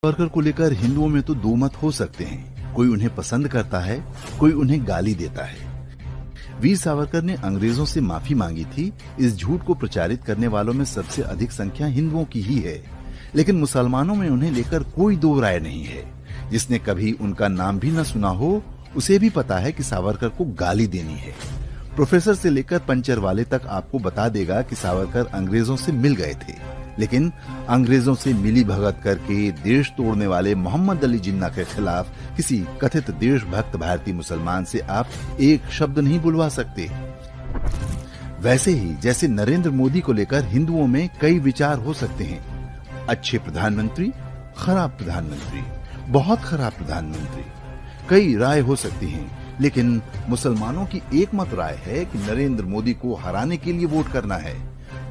सावरकर को लेकर हिंदुओं में तो दो मत हो सकते हैं। कोई उन्हें पसंद करता है, कोई उन्हें गाली देता है। वीर सावरकर ने अंग्रेजों से माफी मांगी थी। इस झूठ को प्रचारित करने वालों में सबसे अधिक संख्या हिंदुओं की ही है, लेकिन मुसलमानों में उन्हें लेकर कोई दो राय नहीं है। जिसने कभी उनका नाम भी न सुना हो, उसे भी पता है कि सावरकर को गाली देनी है। प्रोफेसर से लेकर पंचर वाले तक आपको बता देगा कि सावरकर अंग्रेजों से मिल गए थे, लेकिन अंग्रेजों से मिली भगत करके देश तोड़ने वाले मोहम्मद अली जिन्ना के खिलाफ किसी कथित देशभक्त भारतीय मुसलमान से आप एक शब्द नहीं बुलवा सकते। वैसे ही जैसे नरेंद्र मोदी को लेकर हिंदुओं में कई विचार हो सकते हैं। अच्छे प्रधानमंत्री, खराब प्रधानमंत्री, बहुत खराब प्रधानमंत्री, कई राय हो सकती हैं, लेकिन मुसलमानों की एकमत राय है कि नरेंद्र मोदी को हराने के लिए वोट करना है।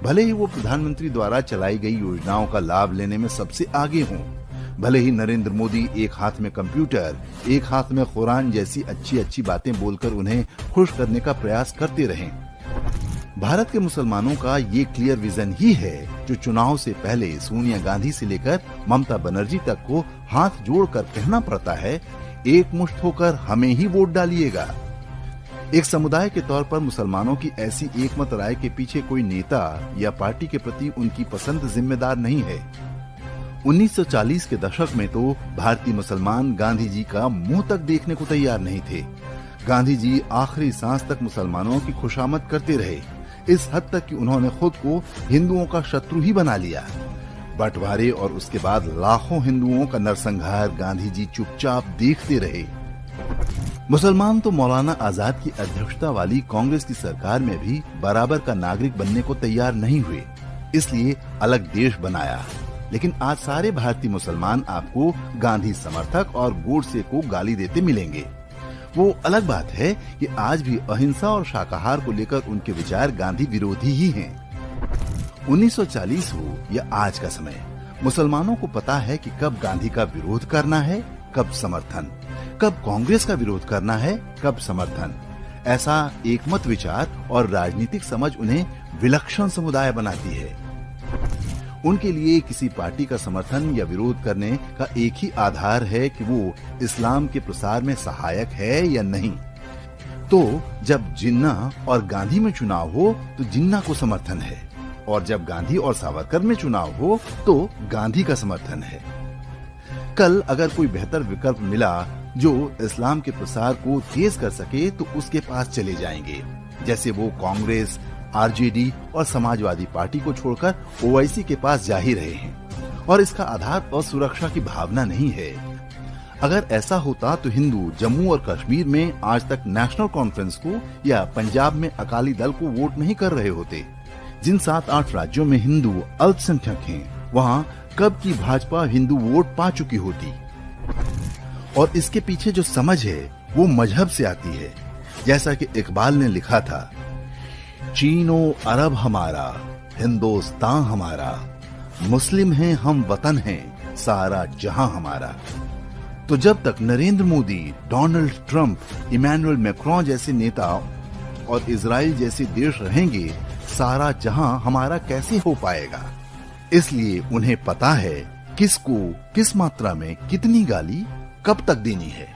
भले ही वो प्रधानमंत्री द्वारा चलाई गई योजनाओं का लाभ लेने में सबसे आगे हों, भले ही नरेंद्र मोदी एक हाथ में कंप्यूटर, एक हाथ में कुरान जैसी अच्छी अच्छी बातें बोलकर उन्हें खुश करने का प्रयास करते रहें। भारत के मुसलमानों का ये क्लियर विजन ही है जो चुनाव से पहले सोनिया गांधी से लेकर ममता बनर्जी तक को हाथ जोड़कर कहना पड़ता है, एक मुश्त होकर हमें ही वोट डालिएगा। एक समुदाय के तौर पर मुसलमानों की ऐसी एकमत राय के पीछे कोई नेता या पार्टी के प्रति उनकी पसंद जिम्मेदार नहीं है। 1940 के दशक में तो भारतीय मुसलमान गांधी जी का मुंह तक देखने को तैयार नहीं थे। गांधी जी आखिरी सांस तक मुसलमानों की खुशामद करते रहे, इस हद तक कि उन्होंने खुद को हिंदुओं का शत्रु ही बना लिया। बंटवारे और उसके बाद लाखों हिंदुओं का नरसंहार गांधी जी चुपचाप देखते रहे। मुसलमान तो मौलाना आजाद की अध्यक्षता वाली कांग्रेस की सरकार में भी बराबर का नागरिक बनने को तैयार नहीं हुए, इसलिए अलग देश बनाया। लेकिन आज सारे भारतीय मुसलमान आपको गांधी समर्थक और गोडसे को गाली देते मिलेंगे। वो अलग बात है कि आज भी अहिंसा और शाकाहार को लेकर उनके विचार गांधी विरोधी ही हैं। 1940 हो या आज का समय, मुसलमानों को पता है कि कब गांधी का विरोध करना है, कब समर्थन, कब कांग्रेस का विरोध करना है, कब समर्थन। ऐसा एकमत विचार और राजनीतिक समझ उन्हें विलक्षण समुदाय बनाती है। उनके लिए किसी पार्टी का समर्थन या विरोध करने का एक ही आधार है कि वो इस्लाम के प्रसार में सहायक है या नहीं। तो जब जिन्ना और गांधी में चुनाव हो तो जिन्ना को समर्थन है, और जब गांधी और सावरकर में चुनाव हो तो गांधी का समर्थन है। कल अगर कोई बेहतर विकल्प मिला जो इस्लाम के प्रसार को तेज कर सके तो उसके पास चले जाएंगे, जैसे वो कांग्रेस, आरजेडी और समाजवादी पार्टी को छोड़कर ओवैसी के पास जा ही रहे हैं। और इसका आधार असुरक्षा की भावना नहीं है। अगर ऐसा होता तो हिंदू जम्मू और कश्मीर में आज तक नेशनल कॉन्फ्रेंस को या पंजाब में अकाली दल को वोट नहीं कर रहे होते। जिन 7-8 राज्यों में हिंदू अल्पसंख्यक हैं, वहाँ कब की भाजपा हिंदू वोट पा चुकी होती। और इसके पीछे जो समझ है वो मजहब से आती है। जैसा कि इकबाल ने लिखा था, चीनो अरब हमारा, हिंदुस्तान हमारा, मुस्लिम हैं हम, वतन हैं सारा जहां हमारा। तो जब तक Narendra Modi, Donald Trump, Emmanuel Macron जैसे नेता और इजराइल जैसे देश रहेंगे, सारा जहां हमारा कैसे हो पाएगा। इसलिए उन्हें पता है किसको किस मात्रा में कितनी गाली कब तक देनी है।